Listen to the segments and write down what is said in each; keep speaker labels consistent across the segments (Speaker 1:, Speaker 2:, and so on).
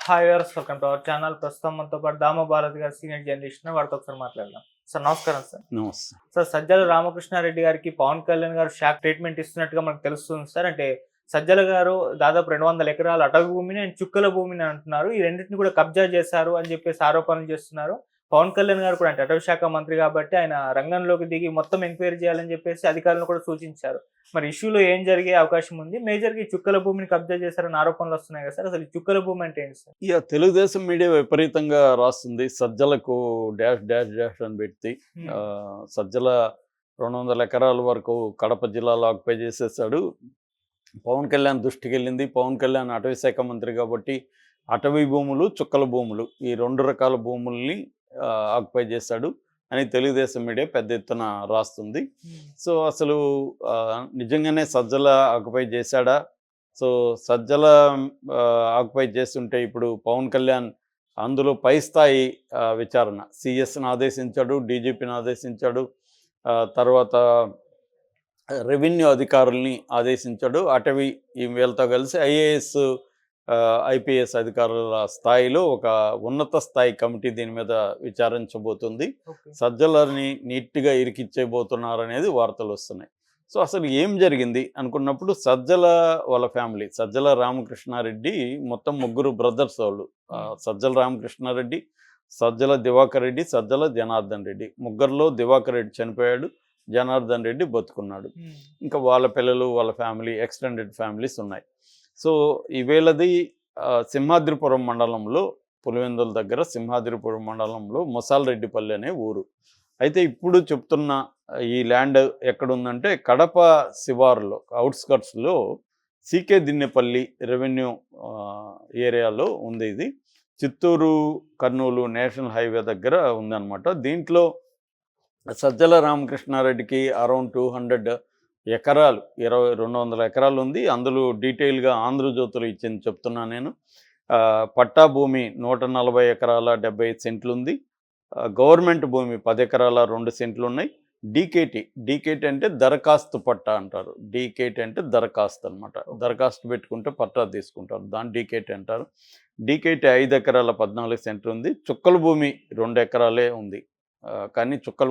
Speaker 1: Hi viewers, welcome to our channel. ప్రస్తుతం మనతో పాటు దామ భారతి గారు సీనియర్ జర్నలిస్ట్, వారితో ఒకసారి మాట్లాడదాం. సార్ నమస్కారం సార్.
Speaker 2: నమస్తే.
Speaker 1: సార్, సజ్జల రామకృష్ణారెడ్డి గారికి పవన్ కళ్యాణ్ గారు షాక్ ట్రీట్మెంట్ ఇస్తున్నట్టుగా మనకు తెలుస్తుంది సార్. అంటే సజ్జల గారు దాదాపు 200 ఎకరాల అటవీ భూమిని అండ్ చుక్కల భూమిని అంటున్నారు. ఈ రెండింటిని కూడా కబ్జా చేశారు అని చెప్పేసి ఆరోపణలు చేస్తున్నారు. పవన్ కళ్యాణ్ గారు కూడా అంటే అటవీ శాఖ మంత్రి కాబట్టి ఆయన రంగంలోకి దిగి మొత్తం ఎంక్వైరీ చేయాలని చెప్పేసి అధికారులను కూడా సూచించారు. మరి ఇష్యూలో ఏం జరిగే అవకాశం ఉంది? మేజర్‌గా ఈ చుక్కల భూమిని కబ్జా చేశారని ఆరోపణలు వస్తున్నాయి కదా సార్. అసలు ఈ చుక్కల భూమి అంటే ఏంటి సార్?
Speaker 2: తెలుగుదేశం మీడియా విపరీతంగా రాస్తుంది. సజ్జలకు డాష్ డాష్ డాష్ అని పెట్టి
Speaker 1: హ్మ్.
Speaker 2: సజ్జల 200 ఎకరాల వరకు కడప జిల్లాలో ఆక్యుపై చేసేసాడు. పవన్ కళ్యాణ్ దృష్టికి వెళ్ళింది. పవన్ కళ్యాణ్ అటవీ శాఖ మంత్రి కాబట్టి అటవీ భూములు, చుక్కల భూములు ఈ 2 రకాల భూముల్ని ఆక్యుపై చేశాడు అని తెలుగుదేశం మీడియా పెద్ద ఎత్తున రాస్తుంది.
Speaker 1: హ్మ్.
Speaker 2: సో అసలు నిజంగానే సజ్జల ఆక్యుపై చేశాడా? సో సజ్జల ఆక్యుపై చేస్తుంటే ఇప్పుడు పవన్ కళ్యాణ్ అందులో పై స్థాయి విచారణ సిఎస్ని ఆదేశించాడు, డీజీపీని ఆదేశించాడు, తర్వాత రెవెన్యూ అధికారుల్ని ఆదేశించాడు. అటవీ వీళ్ళతో కలిసి ఐఏఎస్ ఐపీఎస్ అధికారుల స్థాయిలో ఒక ఉన్నత స్థాయి కమిటీ దీని మీద విచారించబోతుంది.
Speaker 1: ఓకే.
Speaker 2: సజ్జలని నీట్గా ఇరికిచ్చేయబోతున్నారనేది వార్తలు వస్తున్నాయి. సో అసలు ఏం జరిగింది అనుకున్నప్పుడు సజ్జల వాళ్ళ ఫ్యామిలీ, సజ్జల రామకృష్ణారెడ్డి మొత్తం 3 బ్రదర్స్ వాళ్ళు. సజ్జల రామకృష్ణారెడ్డి, సజ్జల దివాకర్ రెడ్డి, సజ్జల జనార్దన్ రెడ్డి. ముగ్గురులో దివాకర్ రెడ్డి చనిపోయాడు, జనార్దన్ రెడ్డి బతుకున్నాడు.
Speaker 1: హ్మ్.
Speaker 2: ఇంకా వాళ్ళ పిల్లలు, వాళ్ళ ఫ్యామిలీ, ఎక్స్టెండెడ్ ఫ్యామిలీస్ ఉన్నాయి. సో ఈవేళది సింహాద్రిపురం మండలంలో, పులివెందుల దగ్గర సింహాద్రిపురం మండలంలో మొసాలరెడ్డిపల్లి అనే ఊరు. అయితే ఇప్పుడు చెప్తున్న ఈ ల్యాండ్ ఎక్కడుందంటే కడప శివారులో, అవుట్స్కట్స్లో సీకే దిన్నెపల్లి రెవెన్యూ ఏరియాలో ఉంది. ఇది చిత్తూరు కర్నూలు నేషనల్ హైవే దగ్గర ఉందన్నమాట. దీంట్లో సజ్జల రామకృష్ణారెడ్డికి అరౌండ్ 200 ఎకరాలు, 200 ఎకరాలు ఉంది. అందులో డీటెయిల్గా ఆంధ్రజ్యోతిలో ఇచ్చింది చెప్తున్నా నేను. పట్టా భూమి 140 ఎకరాల 75 సెంట్లు ఉంది. గవర్నమెంట్ భూమి 10 ఎకరాల 2 సెంట్లు ఉన్నాయి. డీకేటీ అంటే దరఖాస్తు పట్టా అంటారు. డీకేటీ అంటే దరఖాస్తు అనమాట. దరఖాస్తు పెట్టుకుంటే పట్టా తీసుకుంటారు, దాన్ని డీకేటీ అంటారు. డీకేటీ 5 ఎకరాల 14 సెంట్లు ఉంది. చుక్కల భూమి 2 ఎకరాలే ఉంది. కానీ చుక్కల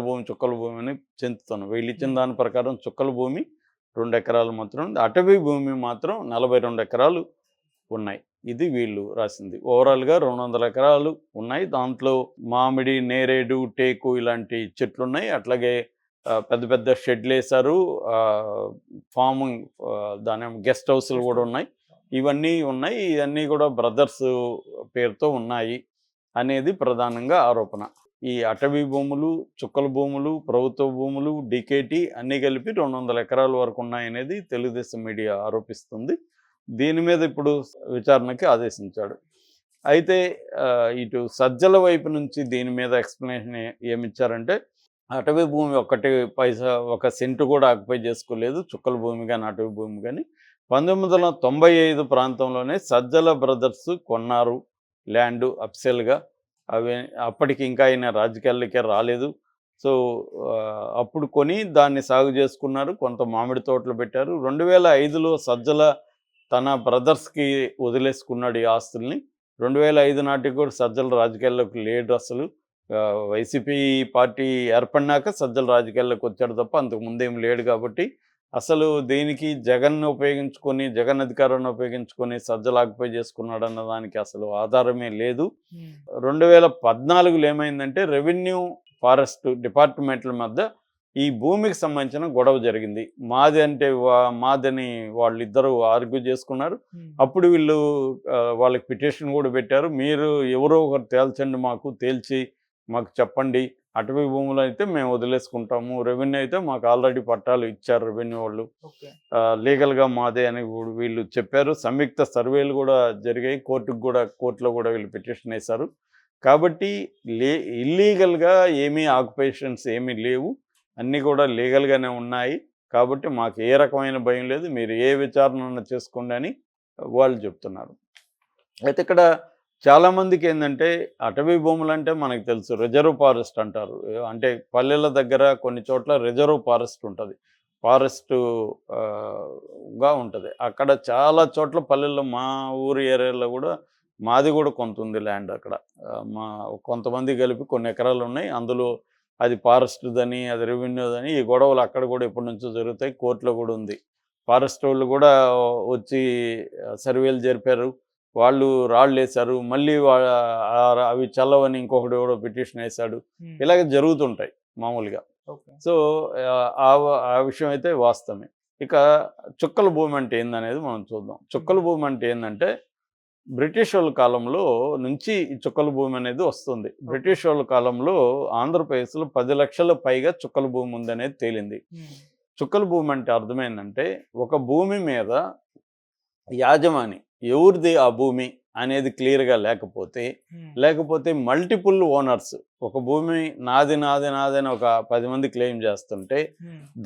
Speaker 2: భూమి అని చెందుతున్నాం. వీళ్ళు ఇచ్చిన దాని ప్రకారం చుక్కల భూమి 2 ఎకరాలు మాత్రం ఉంది. అటవీ భూమి మాత్రం 42 ఎకరాలు ఉన్నాయి. ఇది వీళ్ళు రాసింది. ఓవరాల్గా 200 ఎకరాలు ఉన్నాయి. దాంట్లో మామిడి, నేరేడు, టేకు ఇలాంటి చెట్లు ఉన్నాయి. అట్లాగే పెద్ద పెద్ద షెడ్లు వేశారు. ఫార్మింగ్, దాని గెస్ట్ హౌస్లు కూడా ఉన్నాయి. ఇవన్నీ ఉన్నాయి. ఇవన్నీ కూడా బ్రదర్స్ పేరుతో ఉన్నాయి అనేది ప్రధానంగా ఆరోపణ. ఈ అటవీ భూములు, చుక్కల భూములు, ప్రభుత్వ భూములు, డీకేటీ అన్నీ కలిపి 200 ఎకరాల వరకు ఉన్నాయనేది తెలుగుదేశం మీడియా ఆరోపిస్తుంది. దీని మీద ఇప్పుడు విచారణకి ఆదేశించాడు. అయితే ఇటు సజ్జల వైపు నుంచి దీని మీద ఎక్స్ప్లెనేషన్ ఏమిచ్చారంటే అటవీ భూమి 1 పైసా 1 సెంటు కూడా ఆక్యుపై చేసుకోలేదు, చుక్కల భూమి కానీ అటవీ భూమి కానీ. 1995 ప్రాంతంలోనే సజ్జల బ్రదర్స్ కొన్నారు ల్యాండ్ అఫ్సెల్గా. అవి అప్పటికి ఇంకా ఆయన రాజకీయాలకే రాలేదు. సో అప్పుడు కొని దాన్ని సాగు చేసుకున్నారు. కొంత మామిడి తోటలు పెట్టారు. 2005లో సజ్జల తన బ్రదర్స్కి వదిలేసుకున్నాడు ఈ ఆస్తుల్ని. 2005 నాటికి కూడా సజ్జల రాజకీయాల్లోకి లేడు అసలు. వైసీపీ పార్టీ ఏర్పడినాక సజ్జల రాజకీయాల్లోకి వచ్చాడు తప్ప అంతకు ముందేం లేడు. కాబట్టి అసలు దీనికి జగన్ను ఉపయోగించుకొని, జగన్ అధికారాన్ని ఉపయోగించుకొని సజ్జలు ఆక్యుపై చేసుకున్నాడు అన్న దానికి అసలు ఆధారమే లేదు. 2014లో ఏమైందంటే రెవెన్యూ, ఫారెస్ట్ డిపార్ట్మెంట్ల మధ్య ఈ భూమికి సంబంధించిన గొడవ జరిగింది. మాది అంటే మాదని వాళ్ళిద్దరూ ఆర్గ్యూ చేసుకున్నారు. అప్పుడు వీళ్ళు వాళ్ళకి పిటిషన్ కూడా పెట్టారు. మీరు ఎవరో ఒకరు తేల్చండి, తేల్చి మాకు చెప్పండి. అటవీ భూములు అయితే మేము వదిలేసుకుంటాము, రెవెన్యూ అయితే మాకు ఆల్రెడీ పట్టాలు ఇచ్చారు రెవెన్యూ వాళ్ళు, లీగల్గా మాదే అని వీళ్ళు చెప్పారు. సంయుక్త సర్వేలు కూడా జరిగాయి. కోర్టులో కూడా వీళ్ళు పిటిషన్ వేశారు. కాబట్టి ఇల్లీగల్గా ఏమీ ఆక్యుపేషన్స్ ఏమీ లేవు, అన్నీ కూడా లీగల్గానే ఉన్నాయి. కాబట్టి మాకు ఏ రకమైన భయం లేదు, మీరు ఏ విచారణ చేసుకోండి అని వాళ్ళు చెప్తున్నారు. అయితే ఇక్కడ చాలామందికి ఏంటంటే అటవీ భూములు అంటే మనకు తెలుసు, రిజర్వ్ ఫారెస్ట్ అంటారు. అంటే పల్లెల దగ్గర కొన్ని చోట్ల రిజర్వ్ ఫారెస్ట్ ఉంటుంది, గా ఉంటుంది. అక్కడ చాలా చోట్ల పల్లెల్లో, మా ఊరి ఏరియాలో కూడా మాది కూడా కొంత ఉంది ల్యాండ్ అక్కడ. మా కొంతమంది కలిపి కొన్ని ఎకరాలు ఉన్నాయి. అందులో అది ఫారెస్ట్‌దని, అది రెవెన్యూదని ఈ గొడవలు అక్కడ కూడా ఎప్పటి నుంచో జరుగుతాయి. కోర్టులో కూడా ఉంది. ఫారెస్ట్ వాళ్ళు కూడా వచ్చి సర్వేలు జరిపారు. వాళ్ళు రాళ్ళేశారు. మళ్ళీ అవి చల్లవని ఇంకొకడు ఎవడో పిటిషన్ వేశాడు. ఇలాగ జరుగుతుంటాయి మామూలుగా.
Speaker 1: ఓకే.
Speaker 2: సో, ఆ విషయం అయితే వాస్తవమే. ఇక చుక్కల భూమి అంటే ఏందనేది మనం చూద్దాం. చుక్కల భూమి అంటే ఏందంటే, బ్రిటిష్ వాళ్ళ కాలంలో నుంచి ఈ చుక్కల భూమి అనేది వస్తుంది. బ్రిటిష్ వాళ్ళ కాలంలో ఆంధ్రప్రదేశ్‌లో 10 లక్షల పైగా చుక్కల భూమి ఉందనేది తేలింది. చుక్కల భూమి అంటే అర్థమైందంటే, ఒక భూమి మీద యాజమాని ఎవరిది ఆ భూమి అనేది క్లియర్‌గా లేకపోతే మల్టిపుల్ ఓనర్స్ ఒక భూమి నాది నాది నాది అని ఒక 10 మంది క్లెయిమ్ చేస్తుంటే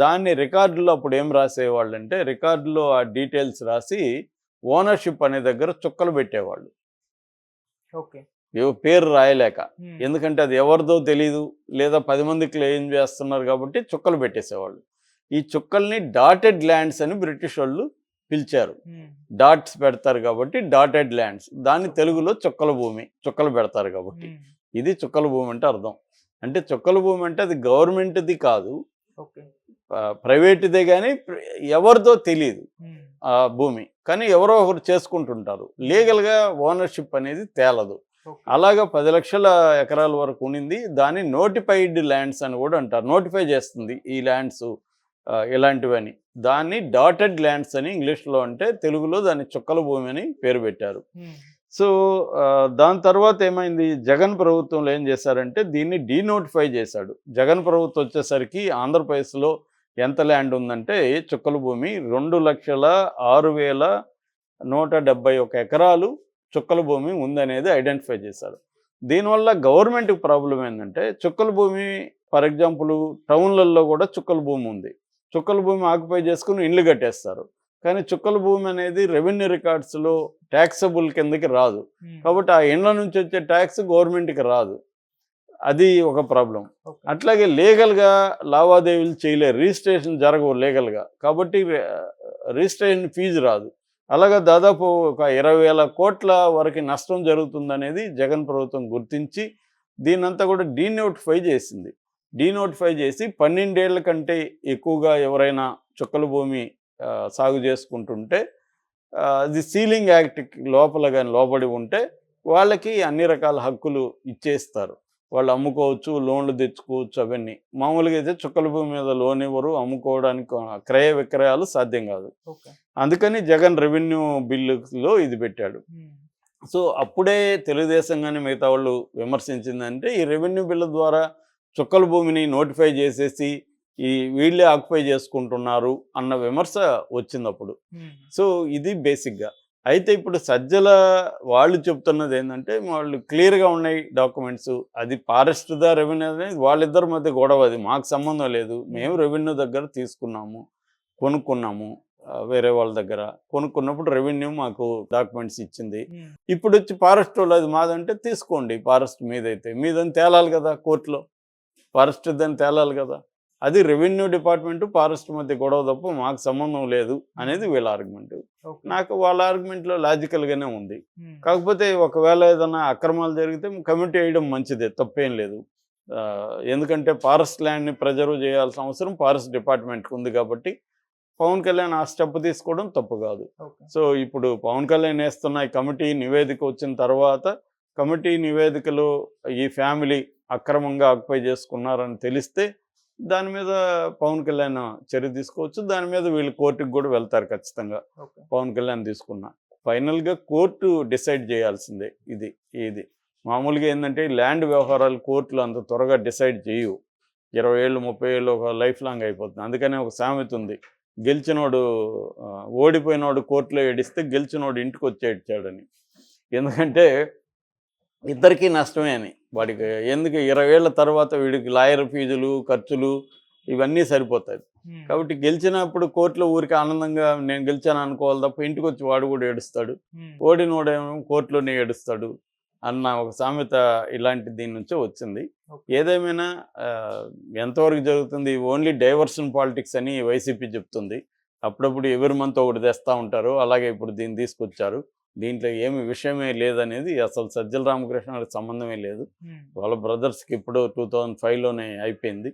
Speaker 2: దాన్ని రికార్డులో అప్పుడు ఏం రాసేవాళ్ళంటే రికార్డులో ఆ డీటెయిల్స్ రాసి ఓనర్షిప్ అనే దగ్గర చుక్కలు పెట్టేవాళ్ళు.
Speaker 1: ఓకే.
Speaker 2: పేరు రాయలేక, ఎందుకంటే అది ఎవరిదో తెలీదు లేదా 10 మంది క్లెయిమ్ చేస్తున్నారు కాబట్టి చుక్కలు పెట్టేసేవాళ్ళు. ఈ చుక్కల్ని డాటెడ్ ల్యాండ్స్ అని బ్రిటిష్ వాళ్ళు పిలిచారు. డాట్స్ పెడతారు కాబట్టి డాటెడ్ ల్యాండ్స్, దాన్ని తెలుగులో చుక్కల భూమి, చుక్కలు పెడతారు కాబట్టి ఇది చుక్కల భూమి అంటే అర్థం. అంటే చుక్కల భూమి అంటే అది గవర్నమెంట్ది కాదు, ప్రైవేట్దే, కానీ ఎవరిదో తెలియదు ఆ భూమి, కానీ ఎవరో ఒకరు చేసుకుంటుంటారు. లీగల్గా ఓనర్షిప్ అనేది తేలదు. అలాగా 10 లక్షల ఎకరాల వరకు ఉండింది. దాన్ని నోటిఫైడ్ ల్యాండ్స్ అని కూడా అంటారు. నోటిఫై చేస్తుంది ఈ ల్యాండ్స్ ఇలాంటివని. దాన్ని డాటెడ్ ల్యాండ్స్ అని ఇంగ్లీష్లో, అంటే తెలుగులో దాన్ని చుక్కల భూమి అని పేరు పెట్టారు. సో దాని తర్వాత ఏమైంది, జగన్ ప్రభుత్వంలో ఏం చేశారంటే దీన్ని డీనోటిఫై చేశాడు. జగన్ ప్రభుత్వం వచ్చేసరికి ఆంధ్రప్రదేశ్లో ఎంత ల్యాండ్ ఉందంటే చుక్కల భూమి 2,06,171 ఎకరాలు చుక్కల భూమి ఉందనేది ఐడెంటిఫై చేశారు. దీనివల్ల గవర్నమెంట్కి ప్రాబ్లం ఏంటంటే, చుక్కల భూమి ఫర్ ఎగ్జాంపుల్ టౌన్లలో కూడా చుక్కల భూమి ఉంది. చుక్కల భూమి ఆక్యుపై చేసుకుని ఇళ్ళు కట్టేస్తారు. కానీ చుక్కల భూమి అనేది రెవెన్యూ రికార్డ్స్లో ట్యాక్సబుల్ కిందకి రాదు. కాబట్టి ఆ ఇండ్ల నుంచి వచ్చే ట్యాక్స్ గవర్నమెంట్కి రాదు. అది ఒక ప్రాబ్లం. అట్లాగే లీగల్గా లావాదేవీలు చేయలేరు, రిజిస్ట్రేషన్ జరగవు లీగల్గా, కాబట్టి రిజిస్ట్రేషన్ ఫీజు రాదు. అలాగా దాదాపు ఒక 20,000 కోట్ల వరకు నష్టం జరుగుతుందనేది జగన్ ప్రభుత్వం గుర్తించి దీన్నంతా కూడా డీనోటిఫై చేసింది. డీనోటిఫై చేసి 12 ఏళ్ల కంటే ఎక్కువగా ఎవరైనా చుక్కల భూమి సాగు చేసుకుంటుంటే అది సీలింగ్ యాక్ట్ లోపల కానీ లోబడి ఉంటే వాళ్ళకి అన్ని రకాల హక్కులు ఇచ్చేస్తారు. వాళ్ళు అమ్ముకోవచ్చు, లోన్లు తెచ్చుకోవచ్చు, అవన్నీ. మామూలుగా అయితే చుక్కల భూమి మీద లోన్ ఇవ్వరు, అమ్ముకోవడానికి క్రయ విక్రయాలు సాధ్యం కాదు. అందుకని జగన్ రెవెన్యూ బిల్లులో ఇది పెట్టాడు. సో అప్పుడే తెలుగుదేశం కానీ మిగతా వాళ్ళు విమర్శించిందంటే ఈ రెవెన్యూ బిల్లు ద్వారా చుక్కల భూమిని నోటిఫై చేసేసి ఈ వీళ్ళే ఆక్యుపై చేసుకుంటున్నారు అన్న విమర్శ వచ్చింది అప్పుడు. సో ఇది బేసిక్గా. అయితే ఇప్పుడు సజ్జల వాళ్ళు చెప్తున్నది ఏంటంటే వాళ్ళు క్లియర్గా ఉన్నాయి డాక్యుమెంట్స్, అది ఫారెస్ట్దా రెవెన్యూ అనేది వాళ్ళిద్దరి మధ్య గొడవ, అది మాకు సంబంధం లేదు. మేము రెవెన్యూ దగ్గర తీసుకున్నాము, కొనుక్కున్నాము, వేరే వాళ్ళ దగ్గర కొనుక్కున్నప్పుడు రెవెన్యూ మాకు డాక్యుమెంట్స్ ఇచ్చింది. ఇప్పుడు వచ్చి ఫారెస్ట్ వాళ్ళు అది మాదంటే తీసుకోండి, ఫారెస్ట్ మీదైతే మీదని తేలాలి కదా కోర్టులో, ఫారెస్ట్ దాన్ని తేలాలి కదా. అది రెవెన్యూ డిపార్ట్మెంట్ ఫారెస్ట్ మధ్య గొడవ తప్ప మాకు సంబంధం లేదు అనేది వీళ్ళ ఆర్గ్యుమెంట్. నాకు వాళ్ళ ఆర్గ్యుమెంట్లో లాజికల్గానే ఉంది. కాకపోతే ఒకవేళ ఏదైనా అక్రమాలు జరిగితే కమిటీ వేయడం మంచిదే, తప్పేం లేదు. ఎందుకంటే ఫారెస్ట్ ల్యాండ్ని ప్రిజర్వ్ చేయాల్సిన అవసరం ఫారెస్ట్ డిపార్ట్మెంట్కి ఉంది కాబట్టి పవన్ కళ్యాణ్ ఆ స్టెప్ తీసుకోవడం తప్పు కాదు. సో ఇప్పుడు పవన్ కళ్యాణ్ వేస్తున్న ఈ కమిటీ నివేదిక వచ్చిన తర్వాత కమిటీ నివేదికలో ఈ ఫ్యామిలీ అక్రమంగా ఆక్యుపై చేసుకున్నారని తెలిస్తే దాని మీద పవన్ కళ్యాణ్ చర్య తీసుకోవచ్చు. దాని మీద వీళ్ళు కోర్టుకు కూడా వెళ్తారు ఖచ్చితంగా. పవన్ కళ్యాణ్ తీసుకున్న ఫైనల్గా కోర్టు డిసైడ్ చేయాల్సిందే. ఇది మామూలుగా ఏంటంటే ల్యాండ్ వ్యవహారాలు కోర్టులు అంత త్వరగా డిసైడ్ చేయవు. 20 ఏళ్ళు 30 ఏళ్ళు ఒక లైఫ్ లాంగ్ అయిపోతుంది. అందుకనే ఒక సామెత ఉంది, గెలిచినోడు ఓడిపోయినోడు కోర్టులో ఏడిస్తే గెలిచినోడు ఇంటికి వచ్చి ఏడ్చాడని. ఎందుకంటే ఇద్దరికీ నష్టమే అని. వాడికి ఎందుకు 20 ఏళ్ల తర్వాత వీడికి లాయర్ ఫీజులు, ఖర్చులు ఇవన్నీ సరిపోతాయి. కాబట్టి గెలిచినప్పుడు కోర్టులో ఊరికి ఆనందంగా నేను గెలిచాను అనుకోవాలి తప్ప ఇంటికి వచ్చి వాడు కూడా ఏడుస్తాడు, ఓడినోడేమో కోర్టులోనే ఏడుస్తాడు అన్న ఒక సామెత ఇలాంటి దీని నుంచే వచ్చింది. ఏదేమైనా ఎంతవరకు జరుగుతుంది, ఓన్లీ డైవర్షన్ పాలిటిక్స్ అని వైసీపీ చెప్తుంది. అప్పుడప్పుడు ఎవరి మంత్ ఒకటి తెస్తూ ఉంటారు, అలాగే ఇప్పుడు దీన్ని తీసుకొచ్చారు. దీంట్లో ఏమి విషయమే లేదనేది అసలు సజ్జల రామకృష్ణ గారికి సంబంధమే లేదు.
Speaker 1: ఉమ్.
Speaker 2: వాళ్ళ బ్రదర్స్కి ఇప్పుడు 2005లోనే అయిపోయింది.